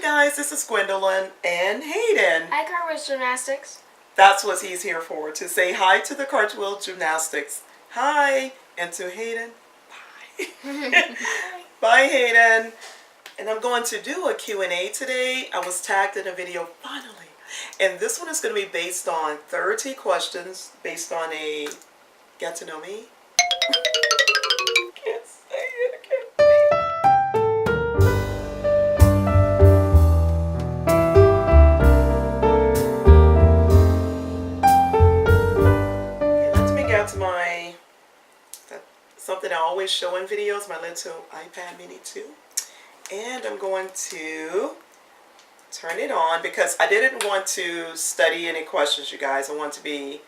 guys, this is Gwendolyn and Hayden. Hi, Cartwheel Gymnastics. That's what he's here for, to say hi to the Cartwheel Gymnastics. Hi, and to Hayden, bye. Bye, Hayden. And I'm going to do a Q&A today. I was tagged in a video, finally. And this one is going to be based on 30 questions, based on a get to know me. Can't say it, I can't say it. To my something I always show in videos, my little iPad mini 2, and I'm going to turn it on because I didn't want to study any questions, you guys. I want to be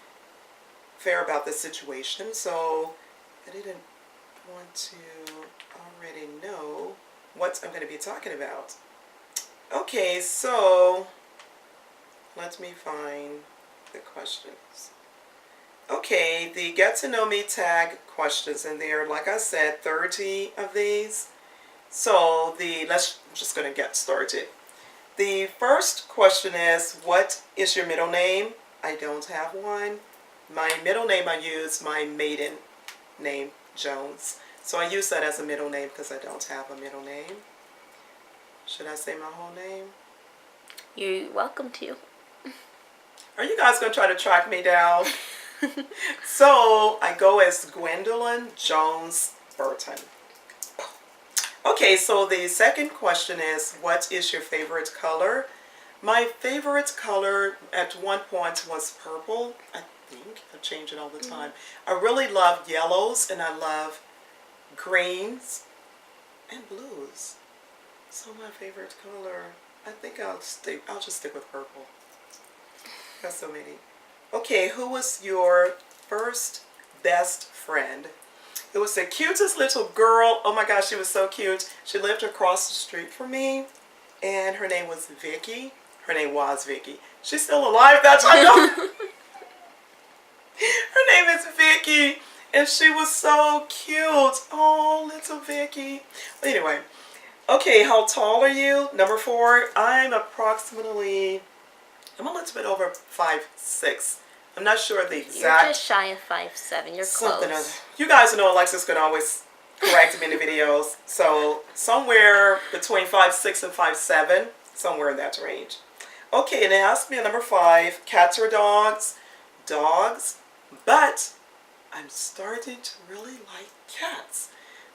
fair about the situation, so I didn't want to already know what I'm going to be talking about. Okay, so let me find the questions. Okay, the get to know me tag questions, and there, like I said, 30 of these. So I'm just going to get started. The first question is, what is your middle name? I don't have one. My middle name, I use my maiden name, Jones. So I use that as a middle name because I don't have a middle name. Should I say my whole name? You're welcome to. Are you guys going to try to track me down? So I go as Gwendolyn Jones Burton. Okay, so the second question is, what is your favorite color? My favorite color at one point was purple. I think I change it all the time. I really love yellows, and I love greens and blues. So my favorite color, I think I'll just stick with purple. Got so many. Okay, who was your first best friend? It was the cutest little girl. Oh my gosh, she was so cute. She lived across the street from me, and her name was Vicky. Her name was Vicky. She's still alive, that's I know. Her name is Vicky, and she was so cute. Oh, little Vicky. But anyway, okay, how tall are you? Number 4, I'm a little bit over 5'6". I'm not sure the exact. You're just shy of 5'7". You're close. You guys know Alexa's going to always correct me in the videos. So somewhere between 5'6" and 5'7", somewhere in that range. Okay, and it asked me at number 5, cats or dogs? Dogs, but I'm starting to really like cats.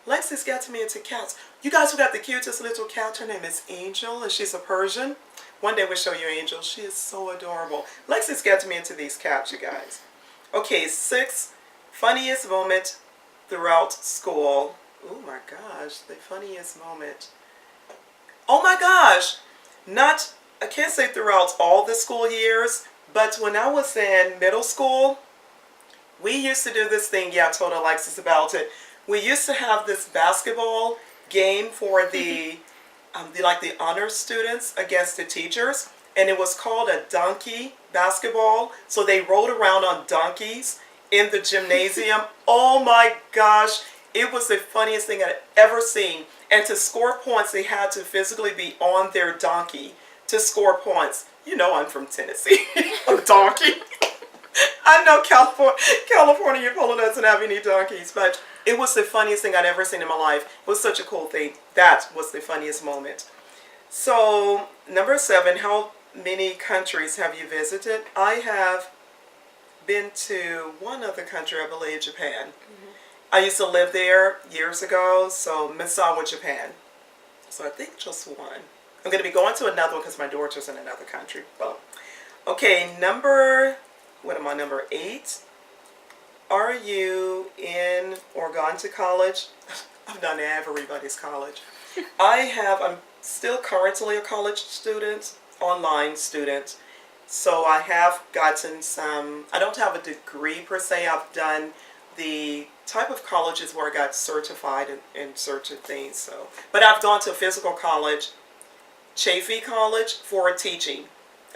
Lexi's got me into cats. You guys, we got the cutest little cat. Her name is Angel, and she's a Persian. One day we'll show you Angel. She is so adorable. Lexi's got me into these cats, you guys. Okay, 6, funniest moment throughout school. Oh my gosh, the funniest moment. Oh my gosh, I can't say throughout all the school years, but when I was in middle school, we used to do this thing. Yeah, I told Alexis about it. We used to have this basketball game for the honor students against the teachers, and it was called a donkey basketball. So they rode around on donkeys in the gymnasium. Oh my gosh, it was the funniest thing I'd ever seen. And to score points, they had to physically be on their donkey to score points. You know I'm from Tennessee. A donkey. I know California Polo doesn't have any donkeys, but it was the funniest thing I'd ever seen in my life. It was such a cool thing. That was the funniest moment. So, number 7, how many countries have you visited? I have been to one other country, I believe, Japan. I used to live there years ago, so Misawa, Japan. So I think just one. I'm going to be going to another one because my daughter's in another country. Well, okay, number 8. Are you in or gone to college? I've done everybody's college. I'm still currently a college student, online student. So I have gotten some, I don't have a degree per se. I've done the type of colleges where I got certified in certain things. So, but I've gone to a physical college, Chaffee College, for teaching.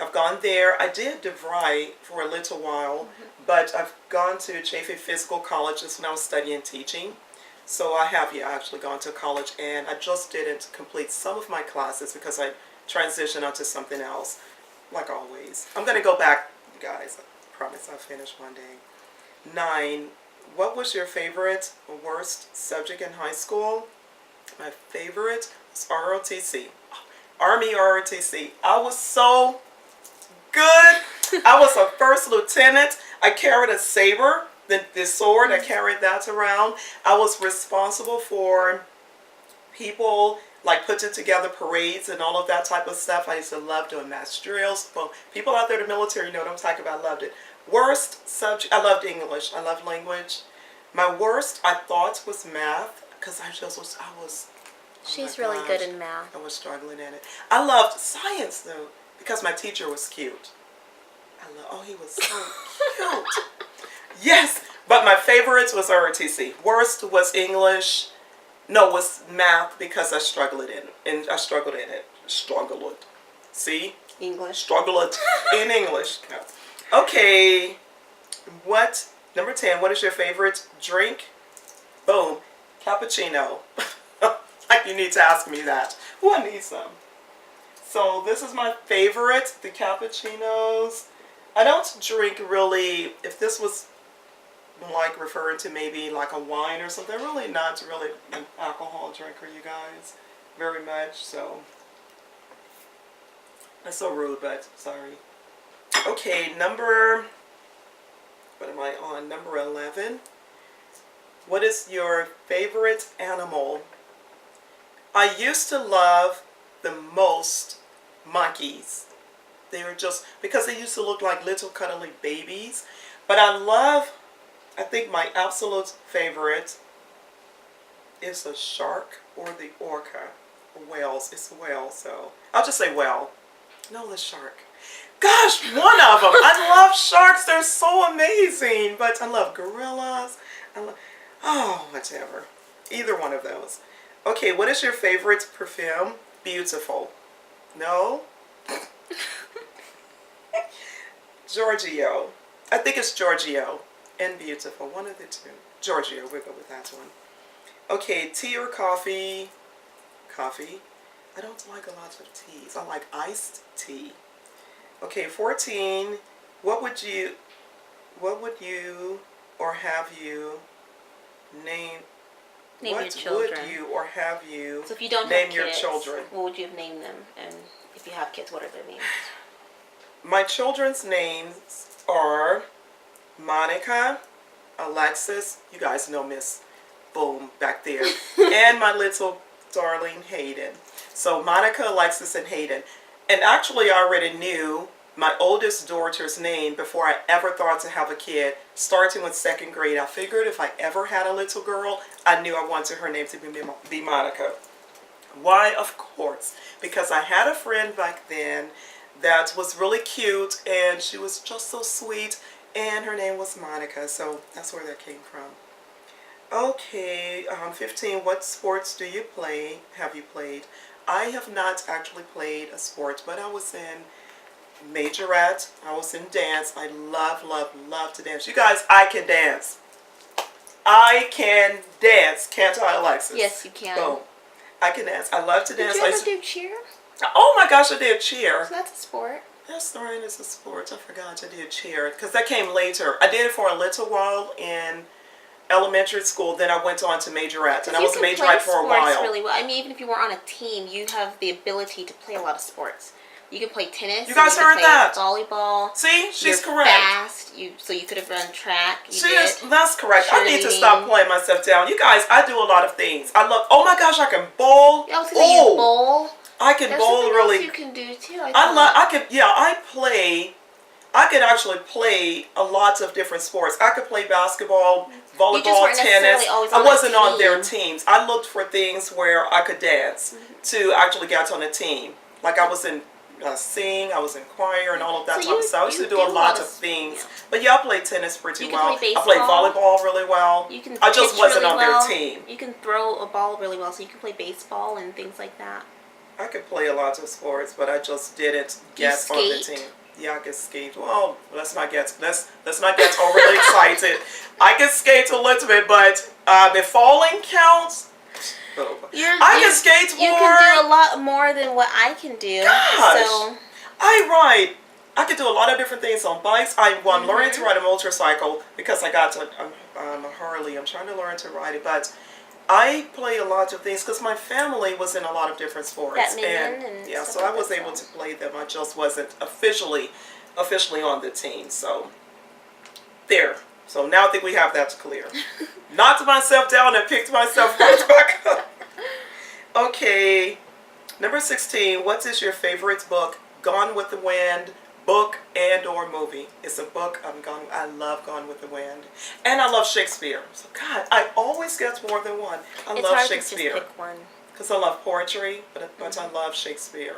I've gone there. I did DeVry for a little while, but I've gone to Chaffee Physical College just when I was studying teaching. So I have actually gone to college, and I just didn't complete some of my classes because I transitioned onto something else, like always. I'm going to go back, guys. I promise I'll finish one day. 9. What was your favorite or worst subject in high school? My favorite was ROTC. Army ROTC. I was so good. I was a first lieutenant. I carried a saber, the sword. I carried that around. I was responsible for people like putting together parades and all of that type of stuff. I used to love doing mass drills. Well, people out there in the military know what I'm talking about. I loved it. Worst subject, I loved English. I love language. My worst, I thought, was math, because I was She's really good in math. I was struggling in it. I loved science, though, because my teacher was cute. He was so cute. Yes, but my favorites was ROTC. Worst was English. No, was math, because I struggled in it. And I struggled in it. Struggled. See? English. Struggled in English. No. Okay. Number 10, what is your favorite drink? Boom. Cappuccino. You need to ask me that. Oh, I need some. So this is my favorite, the cappuccinos. I don't drink really, if this was like referring to maybe like a wine or something, really not really an alcohol drinker, you guys, very much. So that's so rude, but sorry. Okay, what am I on? Number 11. What is your favorite animal? I used to love the most monkeys. They were just, because they used to look like little cuddly babies. But I think my absolute favorite is a shark or the orca. Or whales. It's a whale, so I'll just say whale. No, the shark. Gosh, one of them. I love sharks. They're so amazing. But I love gorillas. Whatever. Either one of those. Okay, what is your favorite perfume? Beautiful. No? Giorgio. I think it's Giorgio and Beautiful. One of the two. Giorgio, we'll go with that one. Okay, tea or coffee? Coffee. I don't like a lot of teas. I like iced tea. Okay, 14. What would you or have you name your children. Would you or have you so if you don't name have your kids, children? what would you have named them? And if you have kids, what are their names? My children's names are Monica, Alexis, you guys know Miss Boom back there, and my little darling Hayden. So Monica, Alexis, and Hayden. And actually I already knew my oldest daughter's name before I ever thought to have a kid, starting with 2nd grade. I figured if I ever had a little girl, I knew I wanted her name to be Monica. Why? Of course, because I had a friend back then that was really cute, and she was just so sweet, and her name was Monica, so that's where that came from. Okay, 15, what sports do you play? Have you played? I have not actually played a sport, but I was in majorette. I was in dance. I love to dance. You guys, I can dance. I can dance. Can't I, Alexis? Yes, you can. Boom. I can dance. I love to dance. Did you ever do cheer? Oh my gosh, I did cheer. So that's a sport. That's right, it's a sport. I forgot I did cheer because that came later. I did it for a little while in elementary school, then I went on to majorette, and I was a majorette for a while. Really well. I mean, even if you weren't on a team, you have the ability to play a lot of sports. You can play tennis. You guys heard that? Volleyball. See, she's You're correct. Fast. So you could have run track. That's correct. I need to stop playing myself down. You guys, I do a lot of things. I love. Oh my gosh, I can bowl. I was gonna say you bowl. I can bowl really. Else you can do too. I could actually play a lot of different sports. I could play basketball, volleyball, tennis. I wasn't on their teams. I looked for things where I could dance to actually get on a team. Like I was in sing, I was in choir and all of that type of stuff. I used to do a lot of things. Yeah. But yeah, I played tennis pretty well. I played volleyball really well. I just wasn't on their team. You can throw a ball really well, so you can play baseball and things like that. I could play a lot of sports, but I just didn't get on the team. Yeah, I can skate. Well, let's not get overly excited. I can skate a little bit, but If falling counts, oh, I can skateboard. You can do a lot more than what I can do. Gosh. So I ride. I can do a lot of different things on bikes. I'm learning to ride a motorcycle because I got to a Harley. I'm trying to learn to ride it, but I play a lot of things because my family was in a lot of different sports. Badminton and yeah, stuff so I like was that, able so. to play them. I just wasn't officially on the team. So there. So now I think we have that clear. Knocked myself down and picked myself right back up. Okay, number 16. What is your favorite book? Gone with the Wind, book and or movie. It's a book. I love Gone with the Wind, and I love Shakespeare. So God, I always get more than one. I love Shakespeare. To just pick one. Because I love poetry, but I love Shakespeare.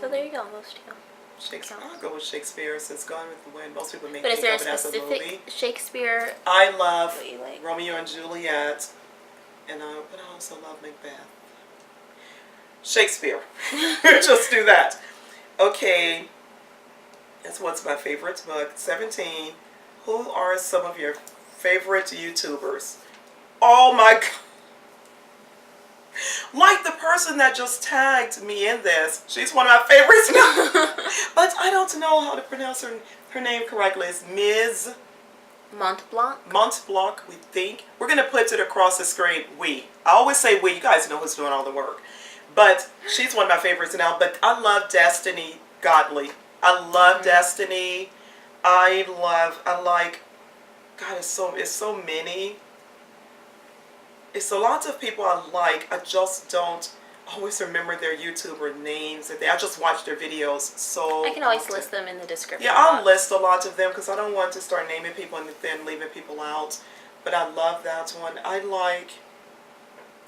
So there you go, those two. Shakespeare. I'll go with Shakespeare since Gone with the Wind. Most people may But is think there a of it as a movie. specific Shakespeare? I love that you like? Romeo and Juliet, and but I also love Macbeth. Shakespeare. Just do that. Okay. That's what's my favorite book. 17. Who are some of your favorite YouTubers? Oh my God. Like the person that just tagged me in this. She's one of my favorites now. But I don't know how to pronounce her name correctly. It's Mizz. Montblanc. Montblanc, we think. We're going to put it across the screen. We. I always say we. You guys know who's doing all the work. But she's one of my favorites now. But I love Destiny Godly. I love Destiny. I like, God, it's so many. It's a lot of people I like. I just don't always remember their YouTuber names. I just watch their videos so I can always often. list them in the description. Yeah, I'll list a lot of them because I don't want to start naming people and then leaving people out. But I love that one. I like,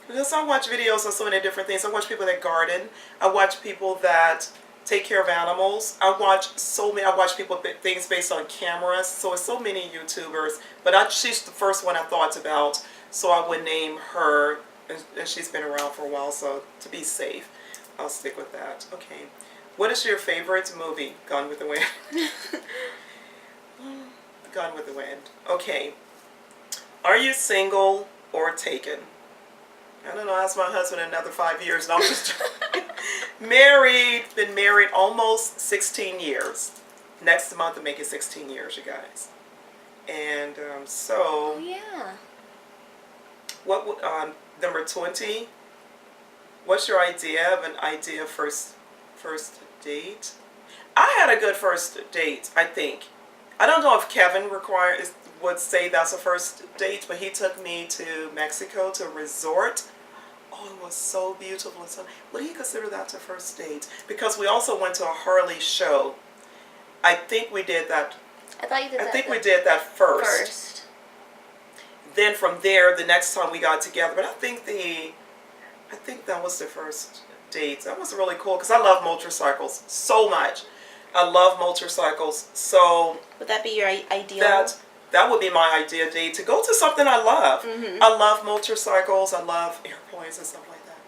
because I watch videos on so many different things. I watch people that garden. I watch people that take care of animals. I watch people things based on cameras. So it's so many YouTubers. But she's the first one I thought about. So I would name her, and she's been around for a while, so to be safe, I'll stick with that. Okay. What is your favorite movie? Gone with the Wind. Gone with the Wind. Okay. Are you single or taken? I don't know. Ask my husband in another 5 years. No, I'm just married. Been married almost 16 years. Next month, I'm making 16 years, you guys. And so... Oh, yeah. What number 20? What's your idea of an ideal first date? I had a good first date, I think. I don't know if Kevin would say that's a first date, but he took me to Mexico to a resort. Oh, it was so beautiful. So, would he consider that a first date? Because we also went to a Harley show. I think we did that. I thought you did that. I think we did that first. Then from there, the next time we got together, but I think that was the first date. That was really cool because I love motorcycles so much. I love motorcycles. So would that be your ideal? That would be my ideal date, to go to something I love. I love motorcycles. I love airplanes and stuff like that.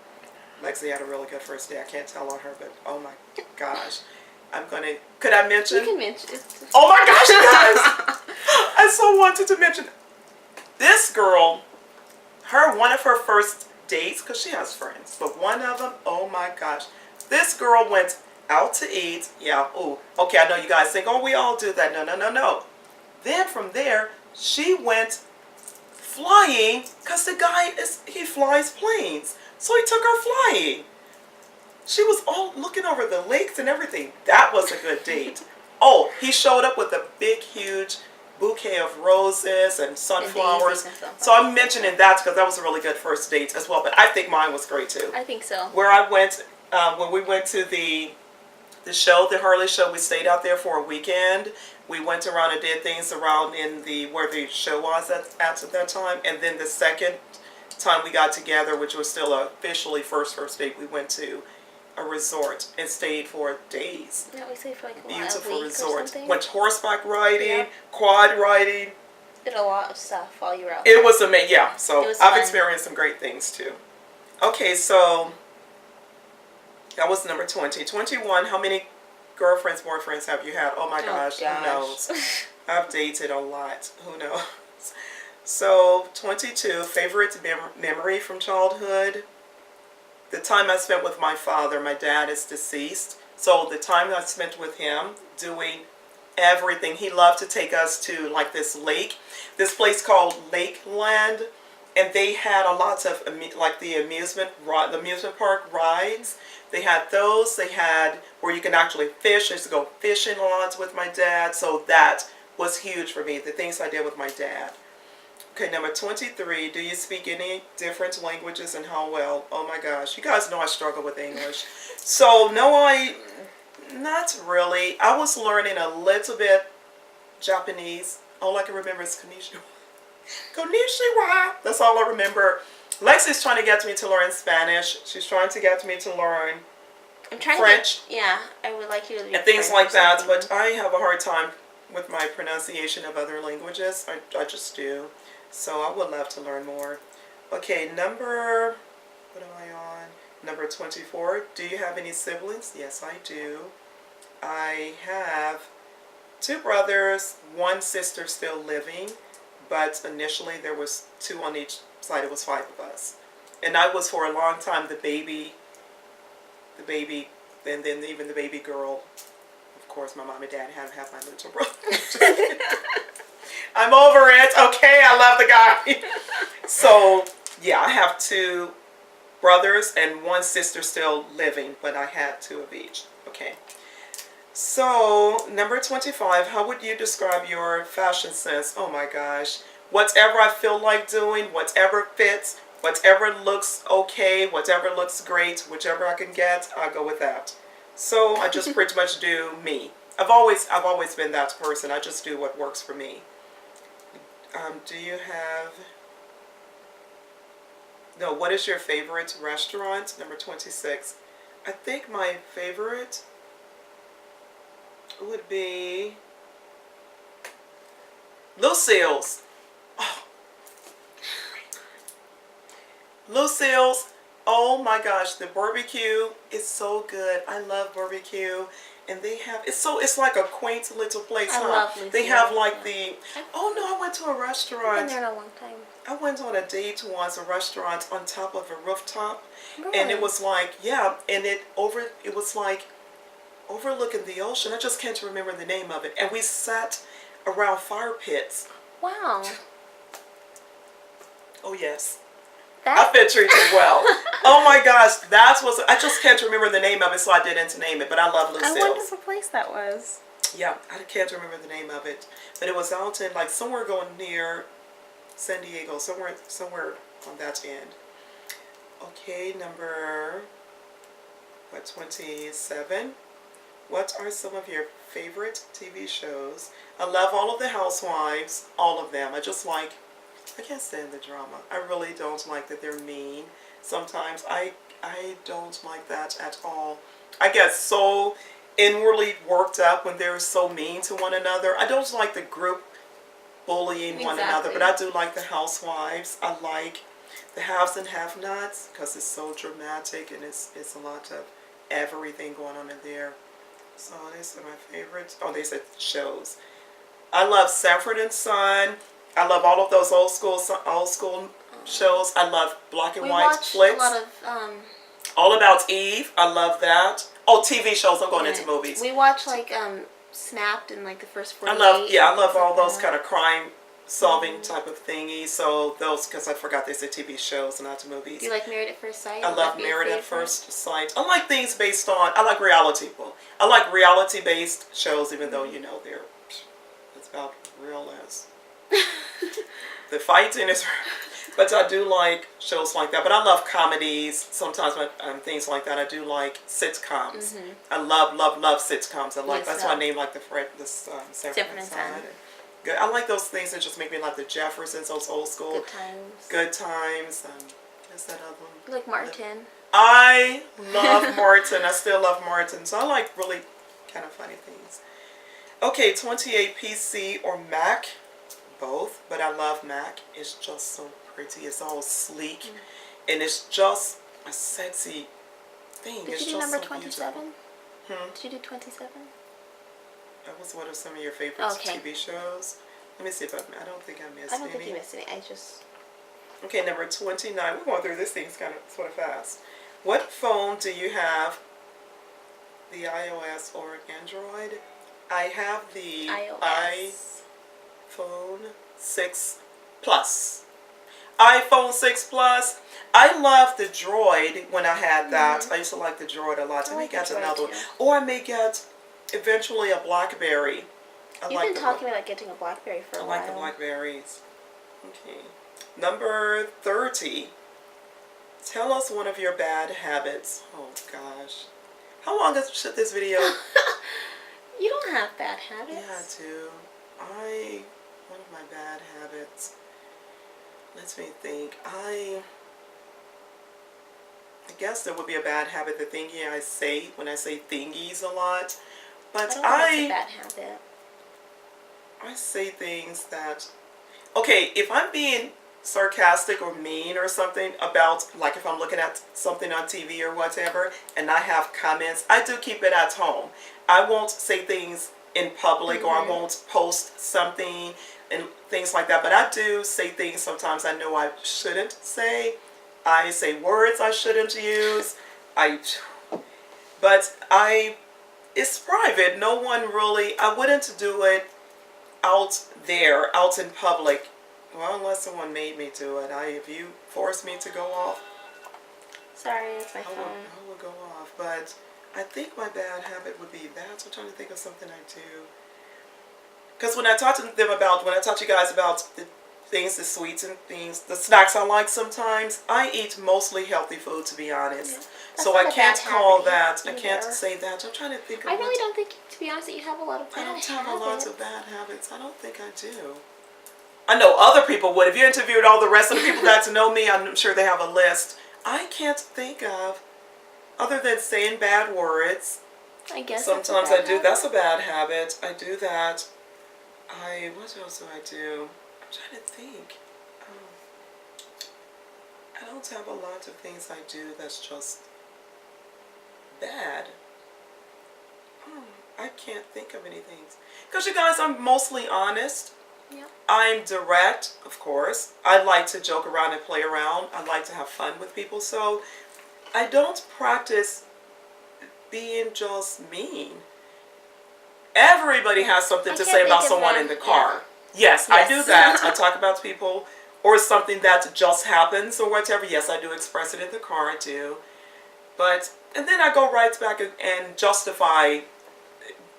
Lexi had a really good first day. I can't tell on her, but oh my gosh. Could I mention? You can mention it. Oh my gosh, guys. I so wanted to mention this girl, one of her first dates, because she has friends, but one of them, oh my gosh. This girl went out to eat. Yeah, ooh. Okay, I know you guys think, oh, we all do that. No. Then from there, she went flying, because the guy, he flies planes. So he took her flying. She was all looking over the lakes and everything. That was a good date. Oh, he showed up with a big, huge bouquet of roses and sunflowers. So I'm mentioning that because that was a really good first date as well. But I think mine was great too. I think so. Where I went, when we went to the show, the Harley show, we stayed out there for a weekend. We went around and did things around where the show was at that time. And then the second time we got together, which was still officially first date, we went to a resort and stayed for days. Yeah, we stayed for like a beautiful week resort. or something. Went horseback riding, quad riding. Did a lot of stuff while you were out. It was amazing. Yeah, so I've fun. experienced some great things too. Okay, so that was number 20. 21, how many girlfriends, boyfriends have you had? Oh my gosh, who knows? I've dated a lot. Who knows? So 22, favorite memory from childhood. The time I spent with my father. My dad is deceased. So the time I spent with him doing everything. He loved to take us to like this lake, this place called Lakeland, and they had a lot of like the amusement park rides. They had those. They had where you can actually fish. I used to go fishing a lot with my dad, so that was huge for me. The things I did with my dad. Okay, number 23. Do you speak any different languages and how well? Oh my gosh, you guys know I struggle with English. So no, not really. I was learning a little bit Japanese. All I can remember is konnichiwa. Konnichiwa. That's all I remember. Lexi's trying to get me to learn Spanish. She's trying to get me to learn French. Yeah, I would like you to and things like that. But I have a hard time with my pronunciation of other languages. I just do. So I would love to learn more. Okay, what am I on? Number 24. Do you have any siblings? Yes, I do. I have 2 brothers, 1 sister still living, but initially there was 2 on each side. It was 5 of us. And I was for a long time the baby, and then even the baby girl. Of course, my mom and dad had to have my little brother. I'm over it. Okay, I love the guy. So, yeah, I have 2 brothers and 1 sister still living, but I had 2 of each. Okay. So, number 25, how would you describe your fashion sense? Oh my gosh. Whatever I feel like doing, whatever fits, whatever looks okay, whatever looks great, whichever I can get, I'll go with that. So, I just pretty much do me. I've always been that person. I just do what works for me. Do you have... No, what is your favorite restaurant? Number 26. I think my favorite would be Lucille's. Oh. Lucille's. Oh my gosh, the barbecue is so good. I love barbecue. And they have, it's like a quaint little place, I love Lucille's. They have like oh no, I went to a restaurant. I've been there in a long time. I went on a date once, a restaurant on top of a rooftop. Really? And it was like, yeah, and it was like overlooking the ocean. I just can't remember the name of it. And we sat around fire pits. Wow. Oh yes. I fit treated well. Oh my gosh, I just can't remember the name of it, so I didn't name it. But I love Lucille's. I wonder what place that was. Yeah, I can't remember the name of it, but it was out in like somewhere going near San Diego, somewhere on that end. Okay, number 27. What are some of your favorite TV shows? I love all of the Housewives, all of them. I can't stand the drama. I really don't like that they're mean. Sometimes I don't like that at all. I get so inwardly worked up when they're so mean to one another. I don't like the group bullying one another, but I do like the Housewives. I like the Haves and Have-Nots because it's so dramatic and it's a lot of everything going on in there. So these are my favorites. Oh, they said shows. I love Sanford and Son. I love all of those old school shows. I love black and white flicks. We watched a lot of All About Eve. I love that. Oh, TV shows. I'm going into movies. We watch like Snapped and like the first 48. I love all those kind of crime solving type of thingies. So those, because I forgot they said TV shows and not movies. Do you like Married at First Sight? I love Married at First Sight. I like things based on. I like reality. I like reality based shows, even though it's about real as. The fighting is, but I do like shows like that. But I love comedies. Sometimes things like that. I do like sitcoms. I love sitcoms. That's why I named like Sanford and Son. Good. I like those things that just make me like the Jeffersons, those old school. Good Times. What's that other one? You like Martin. I love Martin. I still love Martin. So I like really kind of funny things. Okay, 28 PC or Mac. Both, but I love Mac. It's just so pretty. It's all sleek, and it's just a sexy thing. Did you do number 27? Did you do 27? That was one of some of your favorite TV shows. Let me see if I don't think I missed I don't any. think you missed any. I just... Okay, number 29. We're going through this thing sort of fast. What phone do you have? The iOS or Android? I have the iOS. iPhone 6 Plus. iPhone 6 Plus. I love the Droid when I had that. I used to like the Droid a lot. I may get another one. Or I may get eventually a BlackBerry. You've been talking about getting a BlackBerry for a while. I like the Blackberries. Okay. Number 30. Tell us one of your bad habits. Oh gosh. How long should this video? You don't have bad habits. Yeah, I do. One of my bad habits. Let me think. I guess there would be a bad habit, the thingy I say when I say thingies a lot. But I don't think it's a bad habit. I say things that, okay, if I'm being sarcastic or mean or something about, like if I'm looking at something on TV or whatever, and I have comments, I do keep it at home. I won't say things in public or I won't post something and things like that, but I do say things sometimes I know I shouldn't say. I say words I shouldn't use. It's private. No one really, I wouldn't do it out there, out in public. Well, unless someone made me do it. If you force me to go off, sorry, it's my phone. I will go off. But I think my bad habit would be that. I'm trying to think of something I do. Because when I talk to you guys about the things, the sweets and things, the snacks I like sometimes, I eat mostly healthy food, to be honest. Yeah, so I can't call that, either. I can't say that. I'm trying to think of I really don't think, to be honest, that you have a lot of bad habits. I don't have a lot of bad habits. I don't think I do. I know other people would. If you interviewed all the rest of the people that know me, I'm sure they have a list. I can't think of, other than saying bad words. I guess sometimes I do. That's a bad habit. I do that. What else do I do? I'm trying to think. I don't have a lot of things I do that's just bad. I can't think of anything. Because you guys, I'm mostly honest. Yep. I'm direct, of course. I like to joke around and play around. I like to have fun with people. So I don't practice being just mean. Everybody has something to say about someone in the car. Yeah. Yes, I do that. I talk about people or something that just happens or whatever. Yes, I do express it in the car. I do. And then I go right back and justify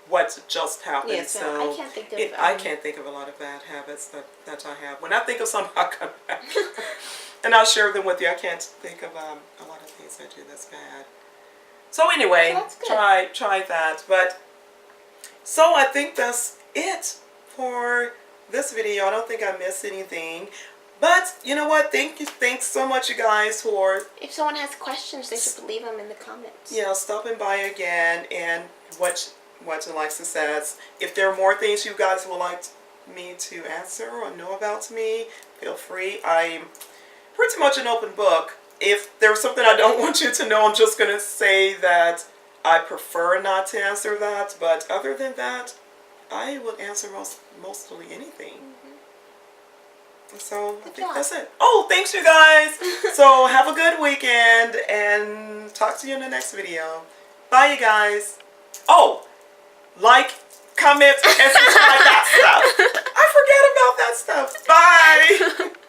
what just happened. Yes, so I can't think of I can't think of a lot of bad habits that I have. When I think of something, I'll come back and I'll share them with you. I can't think of a lot of things I do that's bad. So anyway, try that. But so I think that's it for this video. I don't think I missed anything. But you know what? Thanks so much, you guys, for. If someone has questions, they should leave them in the comments. Yeah, stopping by again, and what Alexa says. If there are more things you guys would like me to answer or know about me, feel free. I'm pretty much an open book. If there's something I don't want you to know, I'm just going to say that I prefer not to answer that. But other than that, I will answer mostly anything. So I think that's it. Oh, thanks you guys. So have a good weekend and talk to you in the next video. Bye you guys. Oh, like, comment, and subscribe that stuff. I forget about that stuff. Bye.